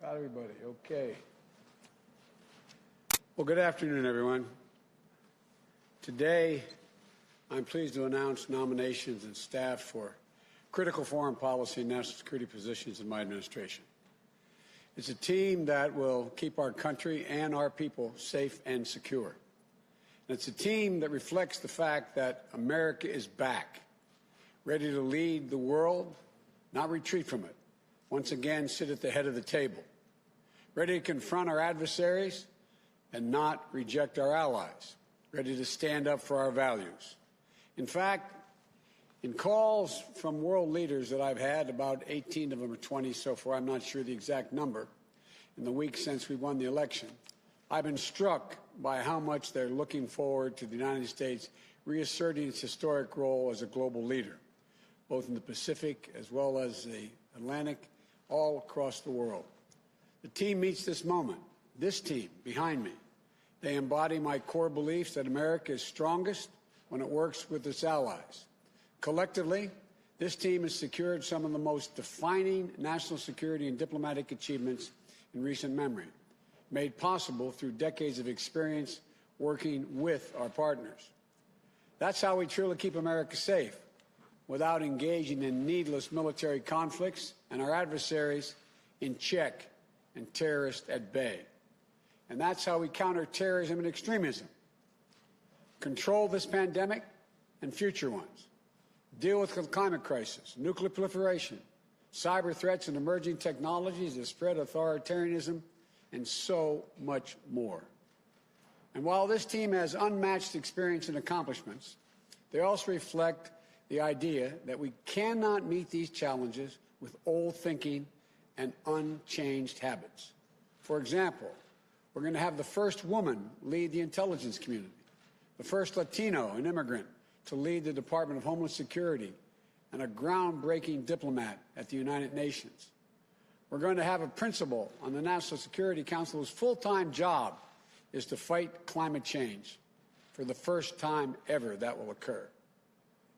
Got everybody. Okay. Well, good afternoon, everyone. Today, I'm pleased to announce nominations and staff for critical foreign policy and national security positions in my administration. It's a team that will keep our country and our people safe and secure. And it's a team that reflects the fact that America is back, ready to lead the world, not retreat from it, once again sit at the head of the table, ready to confront our adversaries and not reject our allies, ready to stand up for our values. In fact, in calls from world leaders that I've had, about 18 of them or 20 so far, I'm not sure the exact number, in the weeks since we won the election, I've been struck by how much they're looking forward to the United States reasserting its historic role as a global leader, both in the Pacific as well as the Atlantic, all across the world. The team meets this moment, this team behind me. They embody my core beliefs that America is strongest when it works with its allies. Collectively, this team has secured some of the most defining national security and diplomatic achievements in recent memory, made possible through decades of experience working with our partners. That's how we truly keep America safe, without engaging in needless military conflicts and our adversaries in check and terrorists at bay. And that's how we counter terrorism and extremism, control this pandemic and future ones, deal with the climate crisis, nuclear proliferation, cyber threats and emerging technologies that spread authoritarianism, and so much more. And while this team has unmatched experience and accomplishments, they also reflect the idea that we cannot meet these challenges with old thinking and unchanged habits. For example, we're going to have the first woman lead the intelligence community, the first Latino and immigrant to lead the Department of Homeland Security, and a groundbreaking diplomat at the United Nations. We're going to have a principal on the National Security Council whose full-time job is to fight climate change. For the first time ever, that will occur.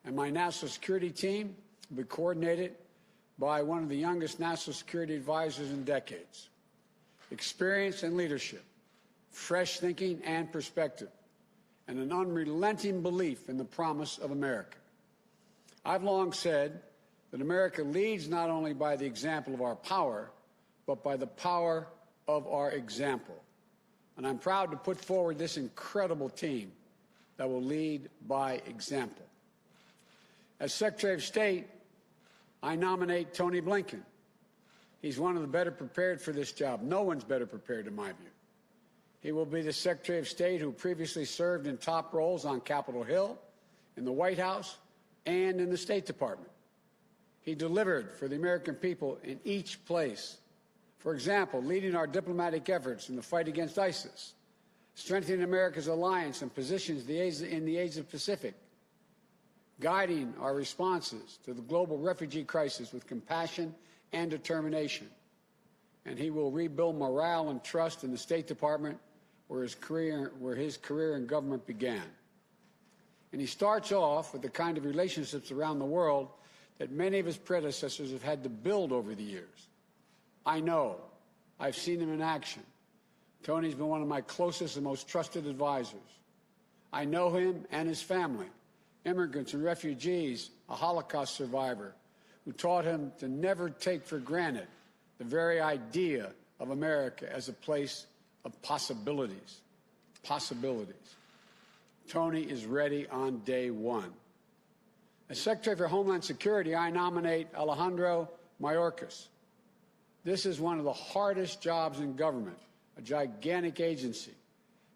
And my national security team will be coordinated by one of the youngest national security advisors in decades. Experience and leadership, fresh thinking and perspective, and an unrelenting belief in the promise of America. I've long said that America leads not only by the example of our power, but by the power of our example. And I'm proud to put forward this incredible team that will lead by example. As Secretary of State, I nominate Tony Blinken. He's one of the better prepared for this job. No one's better prepared, in my view. He will be the Secretary of State who previously served in top roles on Capitol Hill, in the White House, and in the State Department. He delivered for the American people in each place. For example, leading our diplomatic efforts in the fight against ISIS, strengthening America's alliance and positions in the Asia-Pacific, guiding our responses to the global refugee crisis with compassion and determination. And he will rebuild morale and trust in the State Department, where his career in government began. And he starts off with the kind of relationships around the world that many of his predecessors have had to build over the years. I know. I've seen him in action. Tony's been one of my closest and most trusted advisors. I know him and his family, immigrants and refugees, a Holocaust survivor, who taught him to never take for granted the very idea of America as a place of possibilities. Possibilities. Tony is ready on day one. As Secretary for Homeland Security, I nominate Alejandro Mayorkas. This is one of the hardest jobs in government, a gigantic agency.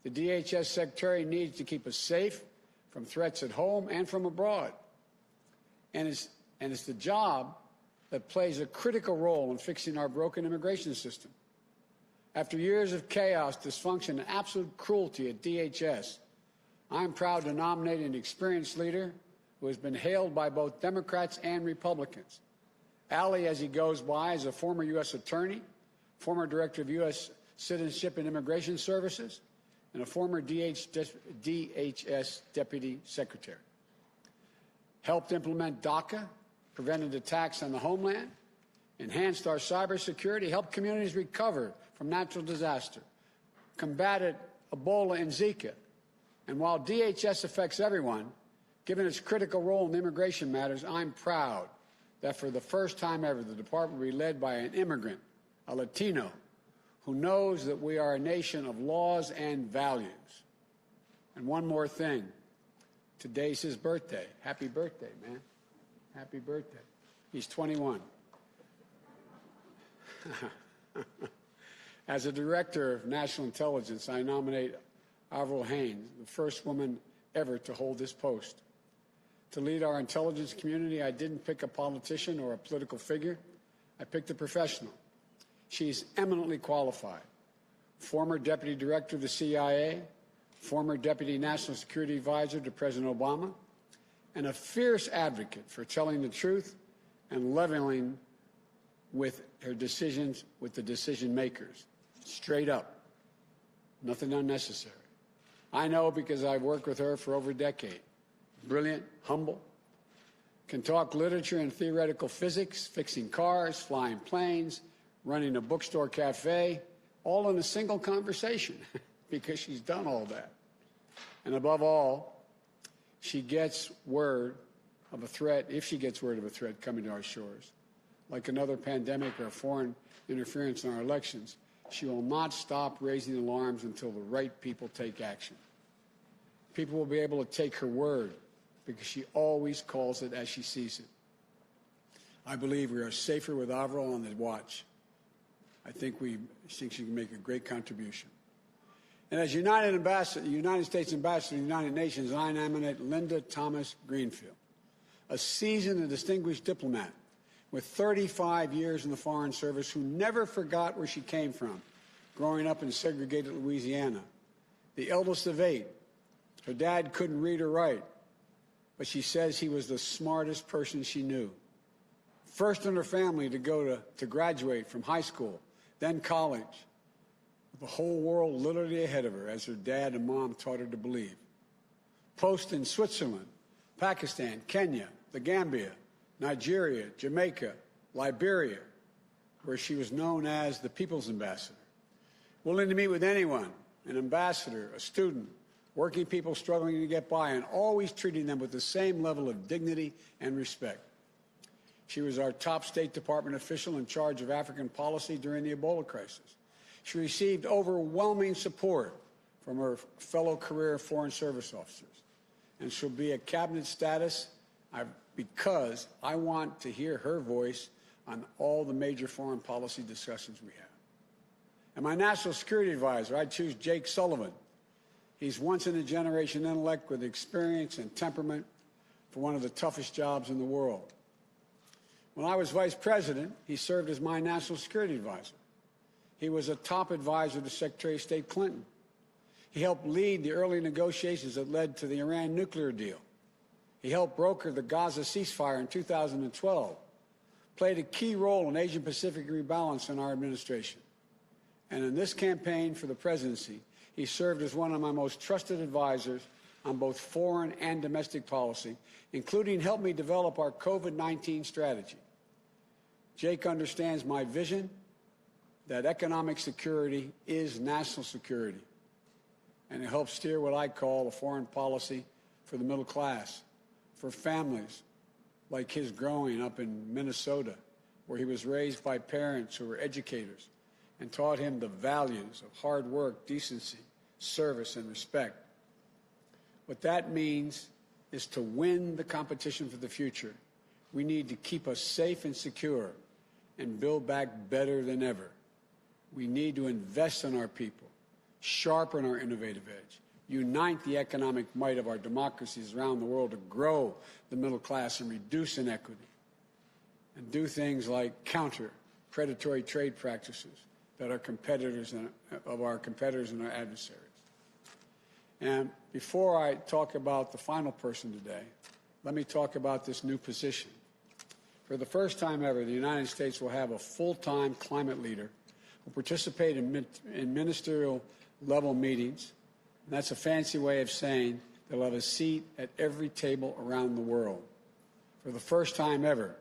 The DHS Secretary needs to keep us safe from threats at home and from abroad. And it's the job that plays a critical role in fixing our broken immigration system. After years of chaos, dysfunction, and absolute cruelty at DHS, I'm proud to nominate an experienced leader who has been hailed by both Democrats and Republicans. Ali, as he goes by, is a former U.S. attorney, former director of U.S. Citizenship and Immigration Services, and a former DHS Deputy Secretary. Helped implement DACA, prevented attacks on the Homeland, enhanced our cybersecurity, helped communities recover from natural disaster, combated Ebola and Zika. And while DHS affects everyone, given its critical role in immigration matters, I'm proud that for the first time ever, the department will be led by an immigrant, a Latino, who knows that we are a nation of laws and values. And one more thing. Today's his birthday. Happy birthday, man. Happy birthday. He's 21. As a director of national intelligence, I nominate Avril Haines, the first woman ever to hold this post. To lead our intelligence community, I didn't pick a politician or a political figure. I picked a professional. She's eminently qualified. Former deputy director of the CIA, former deputy national security advisor to President Obama, and a fierce advocate for telling the truth and leveling with her decisions with the decision makers. Straight up. Nothing unnecessary. I know because I've worked with her for over a decade. Brilliant, humble, can talk literature and theoretical physics, fixing cars, flying planes, running a bookstore cafe, all in a single conversation because she's done all that. And above all, she gets word of a threat, if she gets word of a threat coming to our shores, like another pandemic or foreign interference in our elections, she will not stop raising alarms until the right people take action. People will be able to take her word because she always calls it as she sees it. I believe we are safer with Avril on the watch. I think she can make a great contribution. And as United States Ambassador to the United Nations, I nominate Linda Thomas-Greenfield, a seasoned and distinguished diplomat with 35 years in the Foreign Service who never forgot where she came from, growing up in segregated Louisiana. The eldest of 8, her dad couldn't read or write, but she says he was the smartest person she knew. First in her family to graduate from high school, then college. The whole world literally ahead of her, as her dad and mom taught her to believe. Post in Switzerland, Pakistan, Kenya, the Gambia, Nigeria, Jamaica, Liberia, where she was known as the People's Ambassador. Willing to meet with anyone, an ambassador, a student, working people struggling to get by, and always treating them with the same level of dignity and respect. She was our top State Department official in charge of African policy during the Ebola crisis. She received overwhelming support from her fellow career Foreign Service officers. And she'll be at cabinet status because I want to hear her voice on all the major foreign policy discussions we have. And my national security advisor, I choose Jake Sullivan. He's once-in-a-generation intellect with experience and temperament for one of the toughest jobs in the world. When I was vice president, he served as my national security advisor. He was a top advisor to Secretary of State Clinton. He helped lead the early negotiations that led to the Iran nuclear deal. He helped broker the Gaza ceasefire in 2012, played a key role in Asian-Pacific rebalance in our administration. And in this campaign for the presidency, he served as one of my most trusted advisors on both foreign and domestic policy, including helping me develop our COVID-19 strategy. Jake understands my vision that economic security is national security, and it helps steer what I call a foreign policy for the middle class, for families like his growing up in Minnesota, where he was raised by parents who were educators and taught him the values of hard work, decency, service, and respect. What that means is to win the competition for the future, we need to keep us safe and secure and build back better than ever. We need to invest in our people, sharpen our innovative edge, unite the economic might of our democracies around the world to grow the middle class and reduce inequity, and do things like counter predatory trade practices that our competitors and our adversaries. And before I talk about the final person today, let me talk about this new position. For the first time ever, the United States will have a full-time climate leader who participate in ministerial level meetings. And that's a fancy way of saying they'll have a seat at every table around the world. For the first time ever,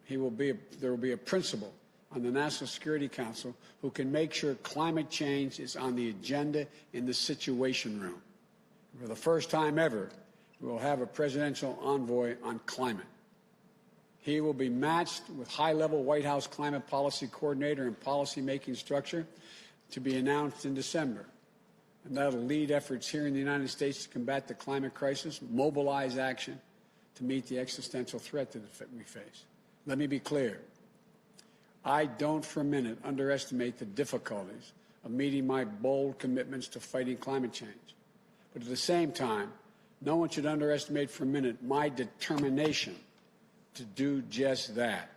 there will be a principal on the National Security Council who can make sure climate change is on the agenda in the Situation Room. For the first time ever, we will have a presidential envoy on climate. He will be matched with high-level White House climate policy coordinator and policy-making structure to be announced in December. And that will lead efforts here in the United States to combat the climate crisis, mobilize action to meet the existential threat that we face. Let me be clear. I don't for a minute underestimate the difficulties of meeting my bold commitments to fighting climate change. But at the same time, no one should underestimate for a minute my determination to do just that.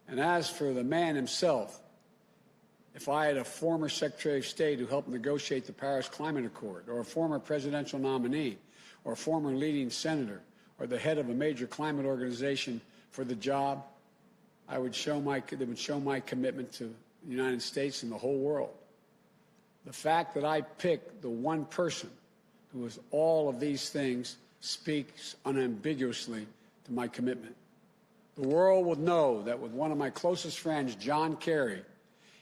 And as for the man himself, if I had a former Secretary of State who helped negotiate the Paris Climate Accord, or a former presidential nominee, or a former leading senator, or the head of a major climate organization for the job, they would show my commitment to the United States and the whole world. The fact that I picked the one person who is all of these things speaks unambiguously to my commitment. The world will know that with one of my closest friends, John Kerry,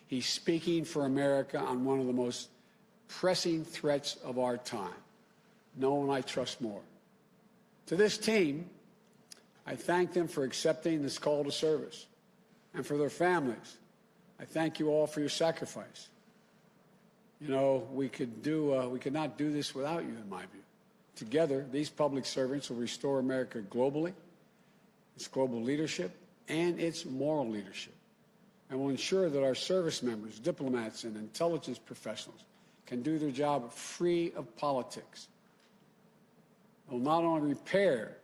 he's speaking for America on one of the most pressing threats of our time. No one I trust more. To this team, I thank them for accepting this call to service. And for their families, I thank you all for your sacrifice. You know, we could not do this without you, in my view. Together, these public servants will restore America globally, its global leadership, and its moral leadership, and will ensure that our service members, diplomats, and intelligence professionals can do their job free of politics. They'll not only repair,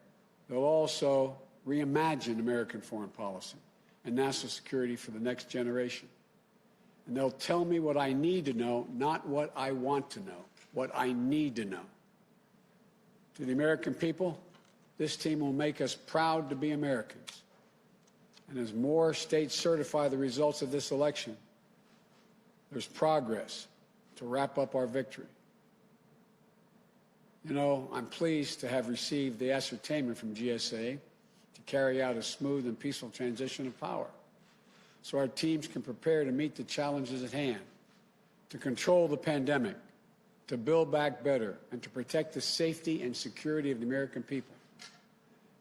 they'll also reimagine American foreign policy and national security for the next generation. And they'll tell me what I need to know, not what I want to know, what I need to know. To the American people, this team will make us proud to be Americans. And as more states certify the results of this election, there's progress to wrap up our victory. You know, I'm pleased to have received the ascertainment from GSA to carry out a smooth and peaceful transition of power, so our teams can prepare to meet the challenges at hand, to control the pandemic, to build back better, and to protect the safety and security of the American people.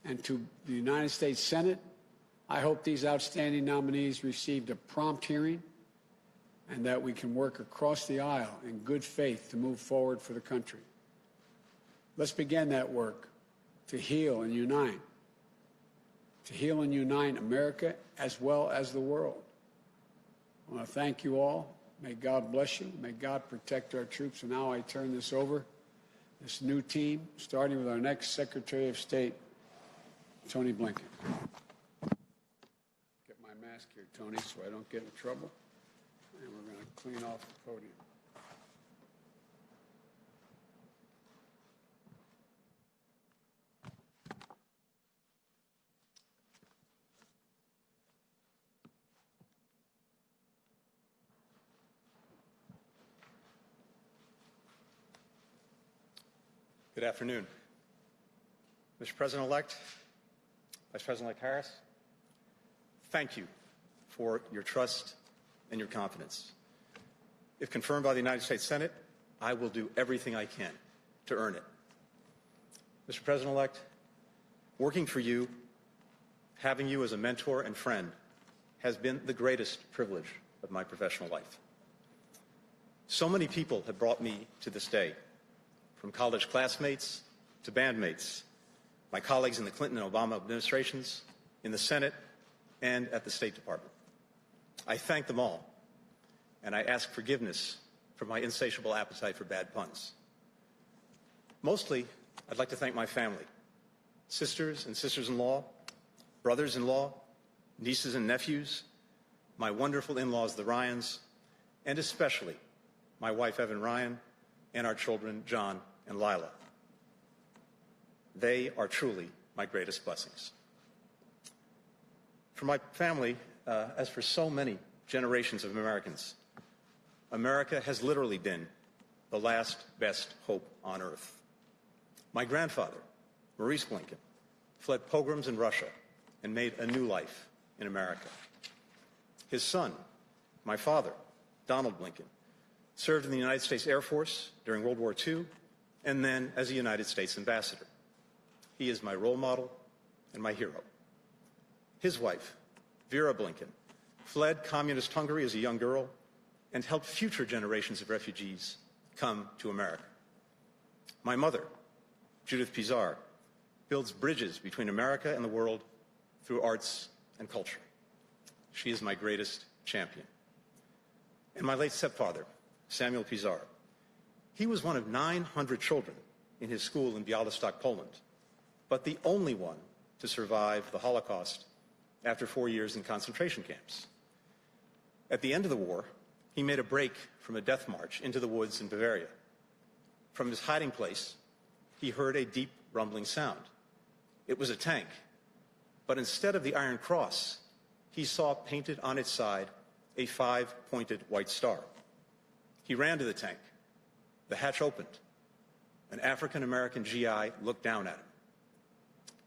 And to the United States Senate, I hope these outstanding nominees received a prompt hearing and that we can work across the aisle in good faith to move forward for the country. Let's begin that work to heal and unite. To heal and unite America as well as the world. I want to thank you all. May God bless you. May God protect our troops. And now I turn this over, this new team, starting with our next Secretary of State, Tony Blinken. Get my mask here, Tony, so I don't get in trouble. And we're going to clean off the podium. Good afternoon. Mr. President-elect, Vice President-elect Harris, thank you for your trust and your confidence. If confirmed by the United States Senate, I will do everything I can to earn it. Mr. President-elect, working for you, having you as a mentor and friend, has been the greatest privilege of my professional life. So many people have brought me to this day, from college classmates to bandmates, my colleagues in the Clinton and Obama administrations, in the Senate, and at the State Department. I thank them all, and I ask forgiveness for my insatiable appetite for bad puns. Mostly, I'd like to thank my family, sisters and sisters-in-law, brothers-in-law, nieces and nephews, my wonderful in-laws, the Ryans, and especially my wife, Evan Ryan, and our children, John and Lila. They are truly my greatest blessings. For my family, as for so many generations of Americans, America has literally been the last best hope on earth. My grandfather, Maurice Blinken, fled pogroms in Russia and made a new life in America. His son, my father, Donald Blinken, served in the United States Air Force during World War II and then as a United States ambassador. He is my role model and my hero. His wife, Vera Blinken, fled communist Hungary as a young girl and helped future generations of refugees come to America. My mother, Judith Pizar, builds bridges between America and the world through arts and culture. She is my greatest champion. And my late stepfather, Samuel Pizar, he was one of 900 children in his school in Białystok, Poland, but the only one to survive the Holocaust after 4 years in concentration camps. At the end of the war, he made a break from a death march into the woods in Bavaria. From his hiding place, he heard a deep rumbling sound. It was a tank, but instead of the Iron Cross, he saw painted on its side a 5-pointed white star. He ran to the tank. The hatch opened. An African-American GI looked down at him.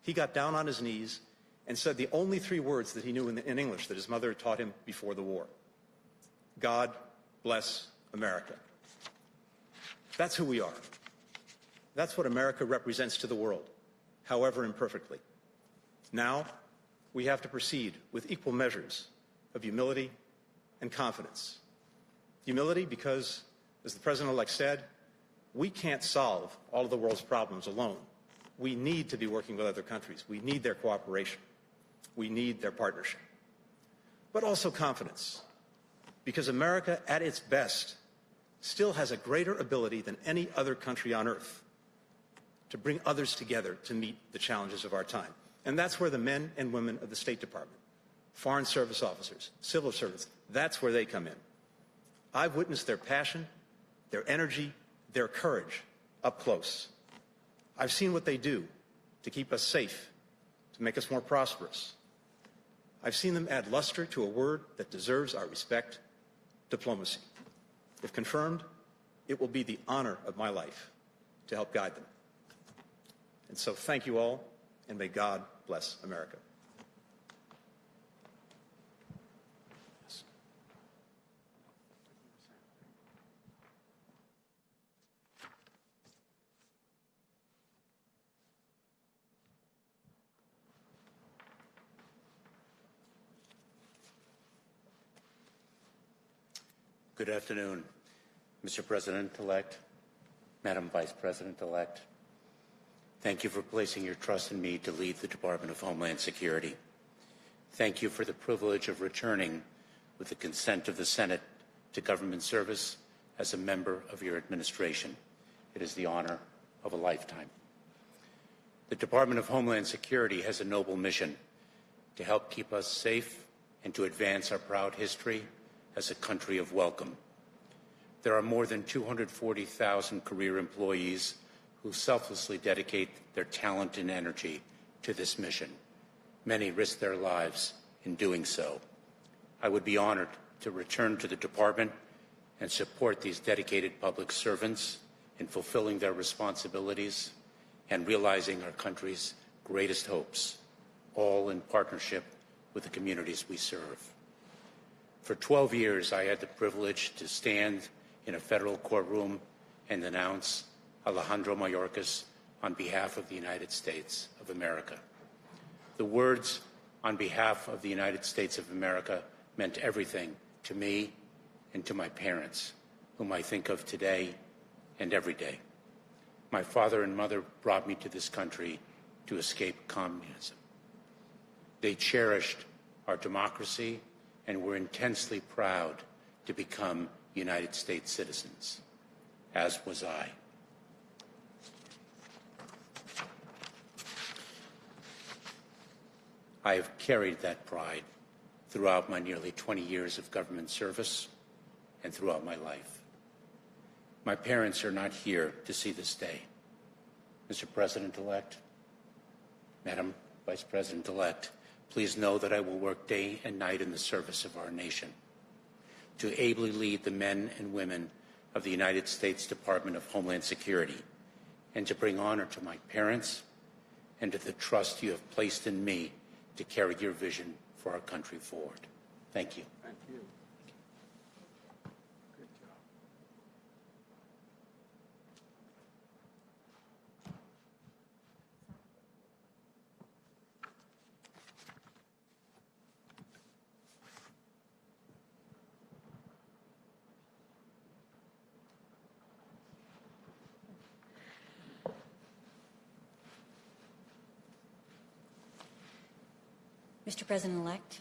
He got down on his knees and said the only 3 words that he knew in English that his mother had taught him before the war. God bless America. That's who we are. That's what America represents to the world, however imperfectly. Now, we have to proceed with equal measures of humility and confidence. Humility because, as the President-elect said, we can't solve all of the world's problems alone. We need to be working with other countries. We need their cooperation. We need their partnership. But also confidence, because America, at its best, still has a greater ability than any other country on earth to bring others together to meet the challenges of our time. And that's where the men and women of the State Department, Foreign Service officers, civil servants, that's where they come in. I've witnessed their passion, their energy, their courage up close. I've seen what they do to keep us safe, to make us more prosperous. I've seen them add luster to a word that deserves our respect, diplomacy. If confirmed, it will be the honor of my life to help guide them. And so thank you all, and may God bless America. Good afternoon, Mr. President-elect, Madam Vice President-elect. Thank you for placing your trust in me to lead the Department of Homeland Security. Thank you for the privilege of returning, with the consent of the Senate, to government service as a member of your administration. It is the honor of a lifetime. The Department of Homeland Security has a noble mission to help keep us safe and to advance our proud history as a country of welcome. There are more than 240,000 career employees who selflessly dedicate their talent and energy to this mission. Many risk their lives in doing so. I would be honored to return to the department and support these dedicated public servants in fulfilling their responsibilities and realizing our country's greatest hopes, all in partnership with the communities we serve. For 12 years, I had the privilege to stand in a federal courtroom and announce Alejandro Mayorkas on behalf of the United States of America. The words, "on behalf of the United States of America," meant everything to me and to my parents, whom I think of today and every day. My father and mother brought me to this country to escape communism. They cherished our democracy and were intensely proud to become United States citizens, as was I. I have carried that pride throughout my nearly 20 years of government service and throughout my life. My parents are not here to see this day. Mr. President-elect, Madam Vice President-elect, please know that I will work day and night in the service of our nation to ably lead the men and women of the United States Department of Homeland Security and to bring honor to my parents and to the trust you have placed in me to carry your vision for our country forward. Thank you. Thank you. Good job. Mr. President-elect,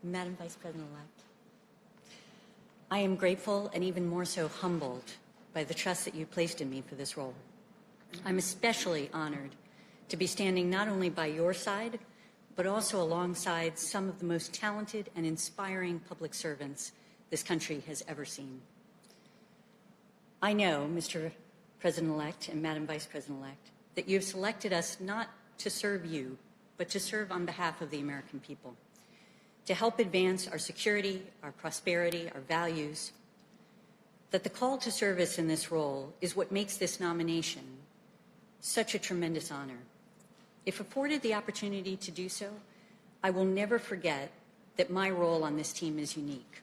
Madam Vice President-elect, I am grateful and even more so humbled by the trust that you placed in me for this role. I'm especially honored to be standing not only by your side, but also alongside some of the most talented and inspiring public servants this country has ever seen. I know, Mr. President-elect and Madam Vice President-elect, that you have selected us not to serve you, but to serve on behalf of the American people, to help advance our security, our prosperity, our values, that the call to service in this role is what makes this nomination such a tremendous honor. If afforded the opportunity to do so, I will never forget that my role on this team is unique.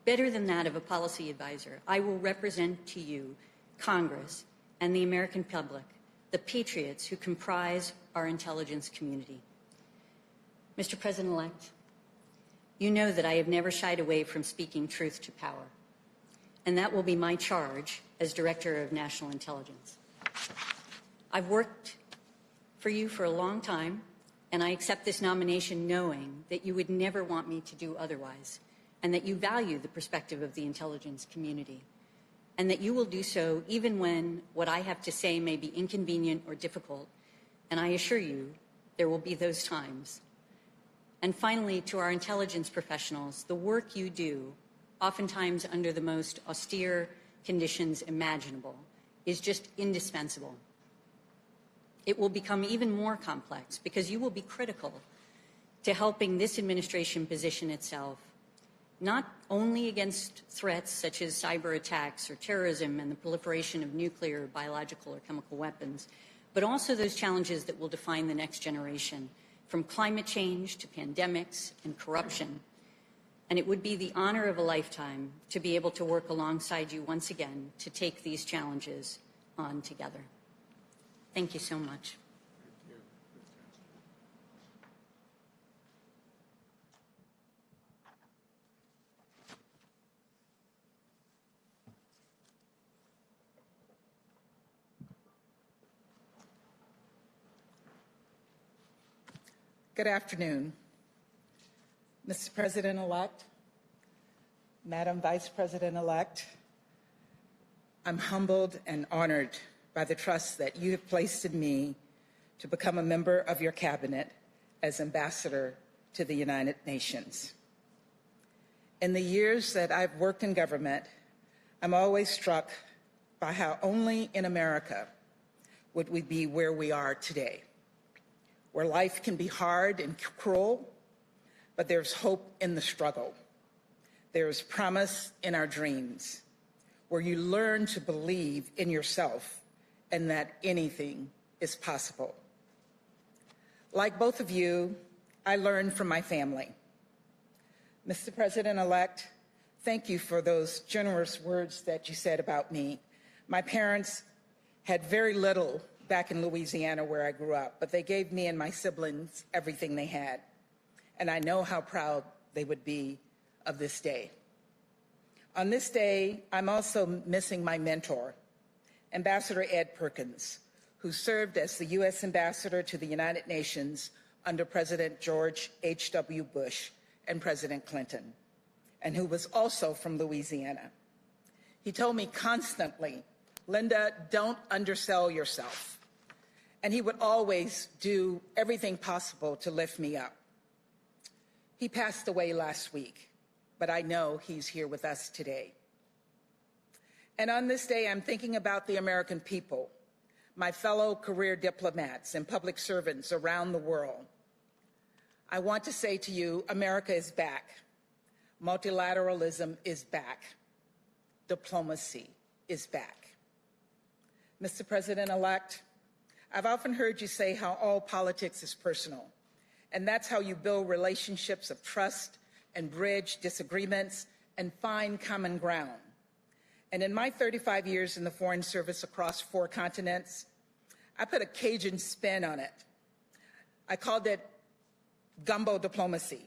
Better than that of a policy advisor, I will represent to you, Congress, and the American public, the patriots who comprise our intelligence community. Mr. President-elect, you know that I have never shied away from speaking truth to power, and that will be my charge as Director of National Intelligence. I've worked for you for a long time, and I accept this nomination knowing that you would never want me to do otherwise, and that you value the perspective of the intelligence community, and that you will do so even when what I have to say may be inconvenient or difficult, and I assure you there will be those times. And finally, to our intelligence professionals, the work you do, oftentimes under the most austere conditions imaginable, is just indispensable. It will become even more complex because you will be critical to helping this administration position itself not only against threats such as cyber attacks or terrorism and the proliferation of nuclear, biological, or chemical weapons, but also those challenges that will define the next generation, from climate change to pandemics and corruption. And it would be the honor of a lifetime to be able to work alongside you once again to take these challenges on together. Thank you so much. Good afternoon, Mr. President-elect, Madam Vice President-elect. I'm humbled and honored by the trust that you have placed in me to become a member of your cabinet as ambassador to the United Nations. In the years that I've worked in government, I'm always struck by how only in America would we be where we are today, where life can be hard and cruel, but there's hope in the struggle. There is promise in our dreams, where you learn to believe in yourself and that anything is possible. Like both of you, I learned from my family. Mr. President-elect, thank you for those generous words that you said about me. My parents had very little back in Louisiana where I grew up, but they gave me and my siblings everything they had. And I know how proud they would be of this day. On this day, I'm also missing my mentor, Ambassador Ed Perkins, who served as the U.S. Ambassador to the United Nations under President George H.W. Bush and President Clinton, and who was also from Louisiana. He told me constantly, Linda, don't undersell yourself. And he would always do everything possible to lift me up. He passed away last week, but I know he's here with us today. And on this day, I'm thinking about the American people, my fellow career diplomats and public servants around the world. I want to say to you, America is back. Multilateralism is back. Diplomacy is back. Mr. President-elect, I've often heard you say how all politics is personal And that's how you build relationships of trust and bridge disagreements and find common ground. And in my 35 years in the Foreign Service across 4 continents, I put a Cajun spin on it. I called it Gumbo Diplomacy.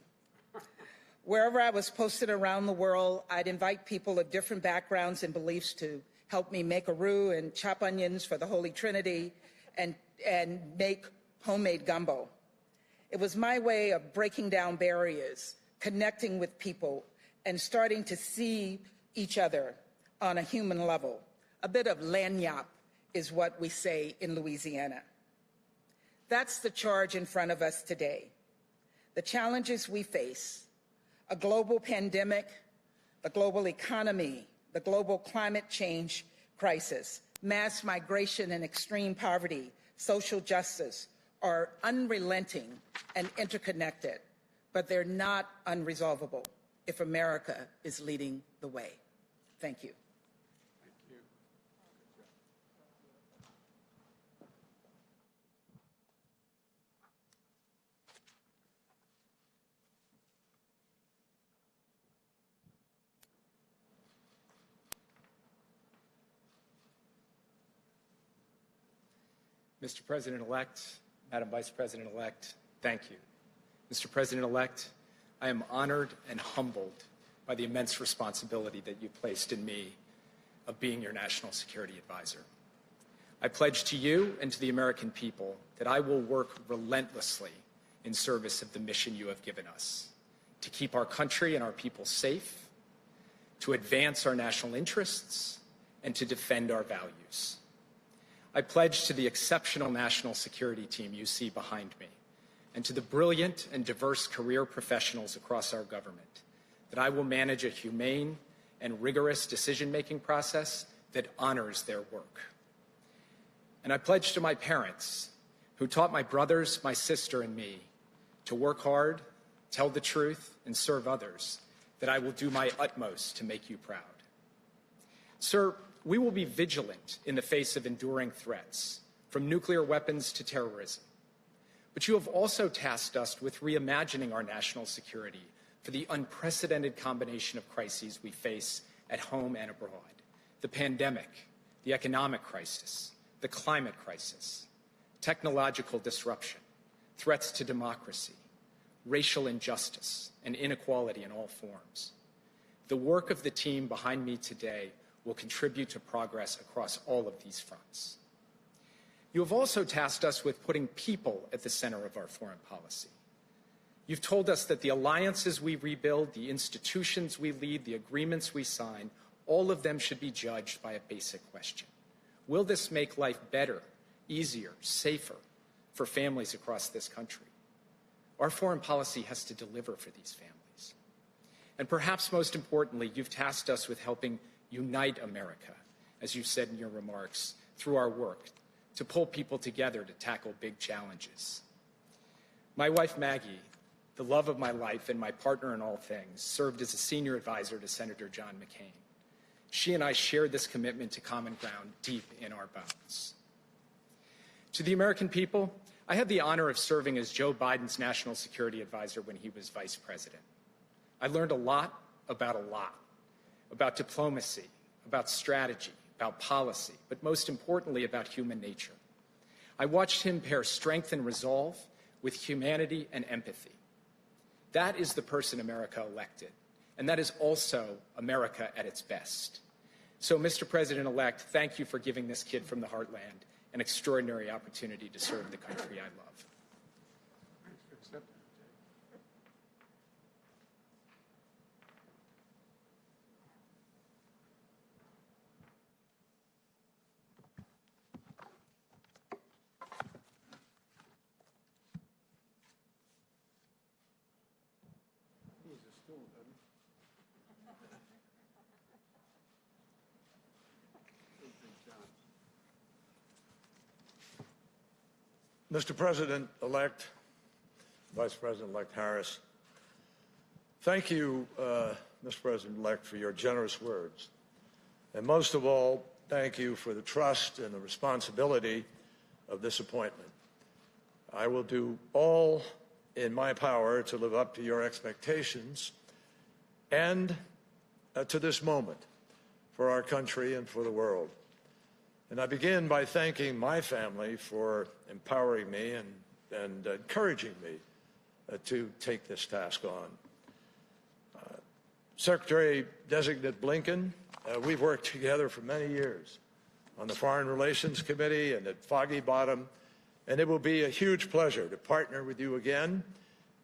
Wherever I was posted around the world, I'd invite people of different backgrounds and beliefs to help me make a roux and chop onions for the Holy Trinity and make homemade gumbo. It was my way of breaking down barriers, connecting with people, and starting to see each other on a human level. A bit of lagniappe is what we say in Louisiana. That's the charge in front of us today. The challenges we face, a global pandemic, the global economy, the global climate change crisis, mass migration and extreme poverty, social justice, are unrelenting and interconnected, but they're not unresolvable if America is leading the way. Thank you. Mr. President-elect, Madam Vice President-elect, thank you. Mr. President-elect, I am honored and humbled by the immense responsibility that you placed in me of being your national security advisor. I pledge to you and to the American people that I will work relentlessly in service of the mission you have given us, to keep our country and our people safe, to advance our national interests, and to defend our values. I pledge to the exceptional national security team you see behind me, and to the brilliant and diverse career professionals across our government, that I will manage a humane and rigorous decision-making process that honors their work. And I pledge to my parents, who taught my brothers, my sister, and me to work hard, tell the truth, and serve others, that I will do my utmost to make you proud. Sir, we will be vigilant in the face of enduring threats, from nuclear weapons to terrorism. But you have also tasked us with reimagining our national security for the unprecedented combination of crises we face at home and abroad: the pandemic, the economic crisis, the climate crisis, technological disruption, threats to democracy, racial injustice, and inequality in all forms. The work of the team behind me today will contribute to progress across all of these fronts. You have also tasked us with putting people at the center of our foreign policy. You've told us that the alliances we rebuild, the institutions we lead, the agreements we sign, all of them should be judged by a basic question: will this make life better, easier, safer for families across this country? Our foreign policy has to deliver for these families. And perhaps most importantly, you've tasked us with helping unite America, as you said in your remarks, through our work, to pull people together to tackle big challenges. My wife, Maggie, the love of my life and my partner in all things, served as a senior advisor to Senator John McCain. She and I shared this commitment to common ground deep in our bones. To the American people, I had the honor of serving as Joe Biden's national security advisor when he was vice president. I learned a lot, about diplomacy, about strategy, about policy, but most importantly, about human nature. I watched him pair strength and resolve with humanity and empathy. That is the person America elected, and that is also America at its best. So, Mr. President-elect, thank you for giving this kid from the heartland an extraordinary opportunity to serve the country I love. Mr. President-elect, Vice President-elect Harris, thank you, Mr. President-elect, for your generous words. And most of all, thank you for the trust and the responsibility of this appointment. I will do all in my power to live up to your expectations and to this moment for our country and for the world. And I begin by thanking my family for empowering me and encouraging me to take this task on. Secretary-designate Blinken, we've worked together for many years on the Foreign Relations Committee and at Foggy Bottom, and it will be a huge pleasure to partner with you again.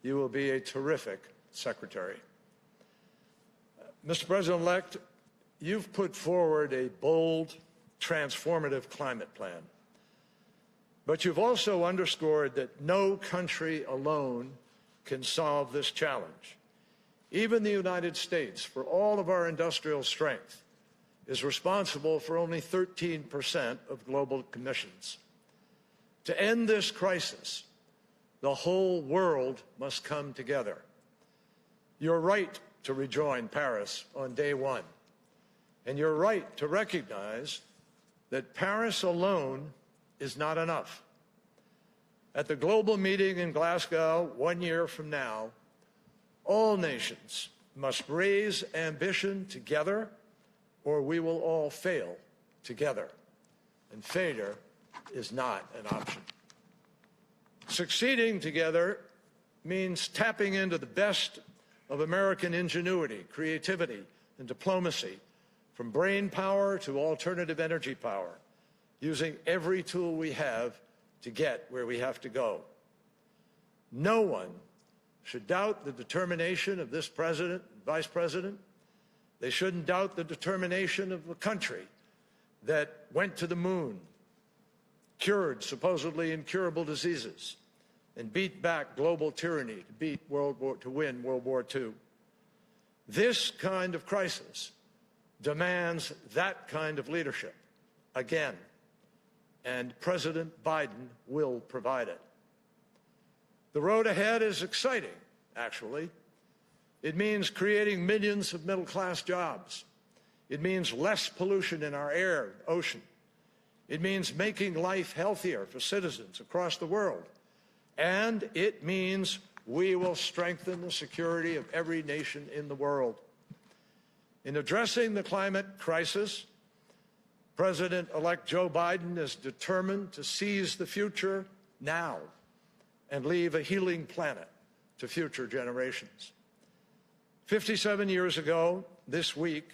You will be a terrific secretary. Mr. President-elect, you've put forward a bold, transformative climate plan. But you've also underscored that no country alone can solve this challenge. Even the United States, for all of our industrial strength, is responsible for only 13% of global emissions. To end this crisis, the whole world must come together. You're right to rejoin Paris on day one, and you're right to recognize that Paris alone is not enough. At the global meeting in Glasgow 1 year from now, all nations must raise ambition together, or we will all fail together. And failure is not an option. Succeeding together means tapping into the best of American ingenuity, creativity, and diplomacy, from brain power to alternative energy power, using every tool we have to get where we have to go. No one should doubt the determination of this president and vice president. They shouldn't doubt the determination of a country that went to the moon, cured supposedly incurable diseases, and beat back global tyranny to win World War II. This kind of crisis demands that kind of leadership again, and President Biden will provide it. The road ahead is exciting, actually. It means creating millions of middle-class jobs. It means less pollution in our air and ocean. It means making life healthier for citizens across the world. And it means we will strengthen the security of every nation in the world. In addressing the climate crisis, President-elect Joe Biden is determined to seize the future now and leave a healing planet to future generations. 57 years ago, this week,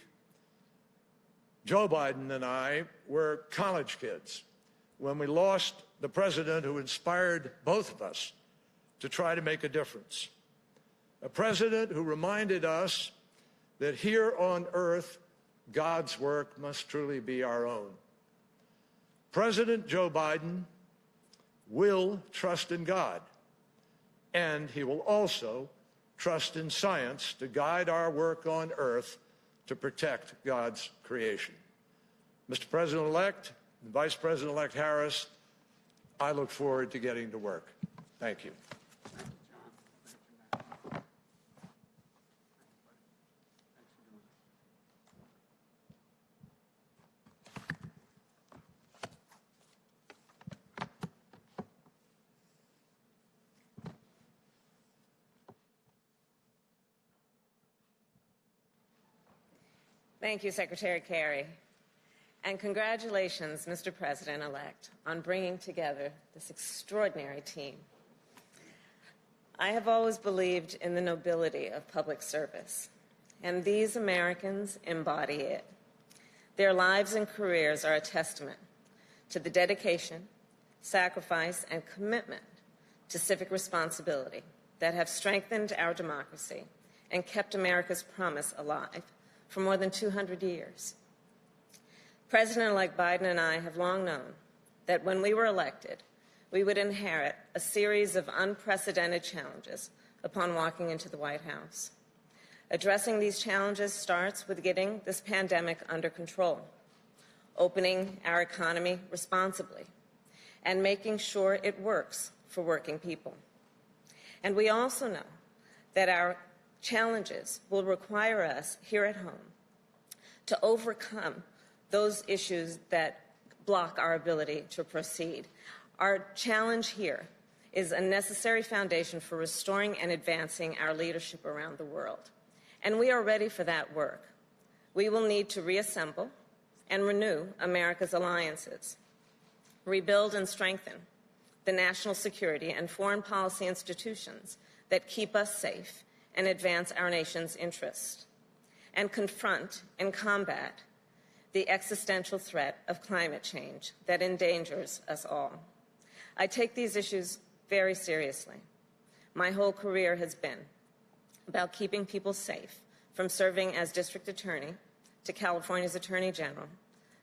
Joe Biden and I were college kids when we lost the president who inspired both of us to try to make a difference. A president who reminded us that here on earth, God's work must truly be our own. President Joe Biden will trust in God, and he will also trust in science to guide our work on earth to protect God's creation. Mr. President-elect and Vice President-elect Harris, I look forward to getting to work. Thank you. Thank you, Secretary Kerry. And congratulations, Mr. President-elect, on bringing together this extraordinary team. I have always believed in the nobility of public service, and these Americans embody it. Their lives and careers are a testament to the dedication, sacrifice, and commitment to civic responsibility that have strengthened our democracy and kept America's promise alive for more than 200 years. President-elect Biden and I have long known that when we were elected, we would inherit a series of unprecedented challenges upon walking into the White House. Addressing these challenges starts with getting this pandemic under control, opening our economy responsibly, and making sure it works for working people. And we also know that our challenges will require us here at home to overcome those issues that block our ability to proceed. Our challenge here is a necessary foundation for restoring and advancing our leadership around the world. And we are ready for that work. We will need to reassemble and renew America's alliances, rebuild and strengthen the national security and foreign policy institutions that keep us safe and advance our nation's interests, and confront and combat the existential threat of climate change that endangers us all. I take these issues very seriously. My whole career has been about keeping people safe, from serving as district attorney to California's Attorney General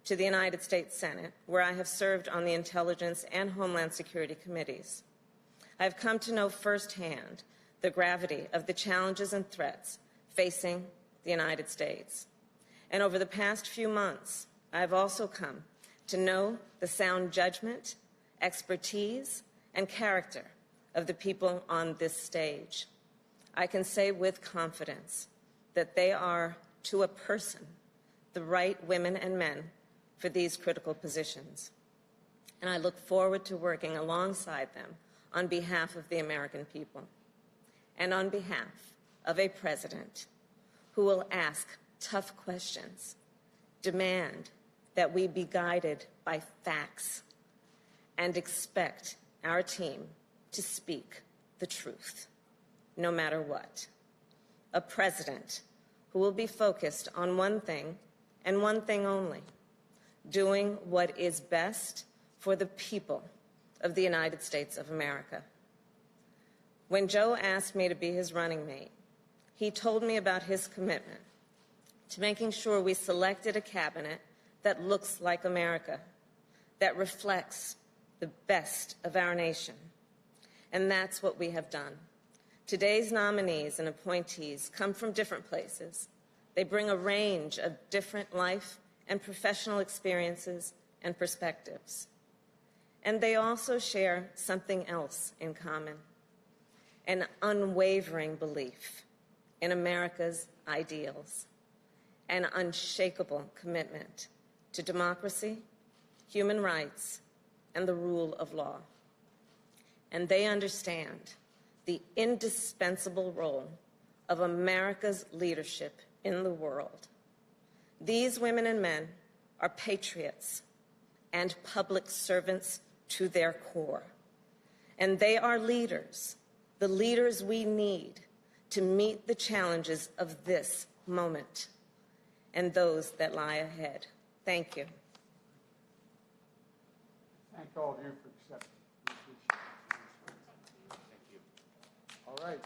to the United States Senate, where I have served on the Intelligence and Homeland Security committees. I have come to know firsthand the gravity of the challenges and threats facing the United States. And over the past few months, I have also come to know the sound judgment, expertise, and character of the people on this stage. I can say with confidence that they are, to a person, the right women and men for these critical positions. And I look forward to working alongside them on behalf of the American people and on behalf of a president who will ask tough questions, demand that we be guided by facts, and expect our team to speak the truth, no matter what. A president who will be focused on one thing and one thing only: doing what is best for the people of the United States of America. When Joe asked me to be his running mate, he told me about his commitment to making sure we selected a cabinet that looks like America, that reflects the best of our nation. And that's what we have done. Today's nominees and appointees come from different places. They bring a range of different life and professional experiences and perspectives. And they also share something else in common: an unwavering belief in America's ideals, an unshakable commitment to democracy, human rights, and the rule of law. And they understand the indispensable role of America's leadership in the world. These women and men are patriots and public servants to their core. And they are leaders, the leaders we need to meet the challenges of this moment and those that lie ahead. Thank you. Thank all of you for accepting. We appreciate it. Thank you. All right.